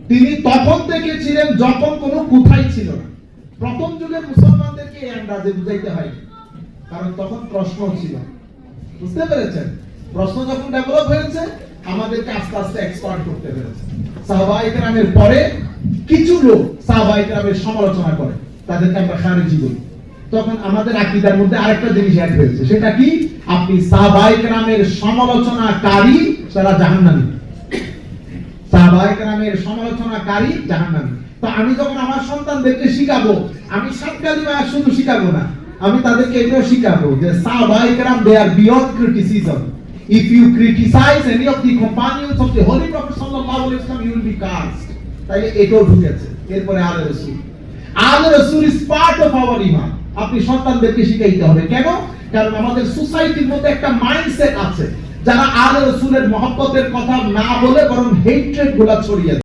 তিনি তখন থেকে ছিলেন যখন কোনো কোথায় ছিল না। প্রথম যুগের মুসলমানদেরকে এই আন্দাজে বুঝাইতে হয়, কারণ তখন প্রশ্ন ছিল। বুঝতে পেরেছেন? প্রশ্ন যখন ডেভেলপ হয়েছে, আমাদেরকে আস্তে আস্তে এক্সপার্ট করতে পেরেছে। সাহাবায়ে কেরামের পরে কিছু লোক সাহাবায়ে কেরামের সমালোচনা করে, তাদেরকে আমরা খারিজি বলি। তখন আমাদের আকীদার মধ্যে আরেকটা জিনিস অ্যাড হয়েছে, সেটা কি? আপনি সাহাবায়ে কেরামের সমালোচনাকারী তারা জাহান্নামী। সাহাবায়ে কেরামের সমালোচনাকারী জাহান্নামী। তো আমি যখন আমার সন্তানদেরকে শিখাবো, আমি সাত কালিমা শুধু শিখাবো না, আমি তাদেরকে এটাও শিখাবো যে সাহাবায়ে কেরাম they are beyond criticism. If you criticize any of the companions of the Holy Prophet sallallahu alaihi wasallam, you will be cast. তাইলে এটাও ঢুকেছে। এরপরে আলে রাসূল। আলে রাসূল is part of our iman. আপনি সন্তানদেরকে শিখাইতে হবে। কেন? কারণ আমাদের সোসাইটির মধ্যে একটা মাইন্ডসেট আছে, যারা আলে রাসূলের মহব্বতের কথা না বলে বরং হেট্রেড গুলা ছড়িয়ে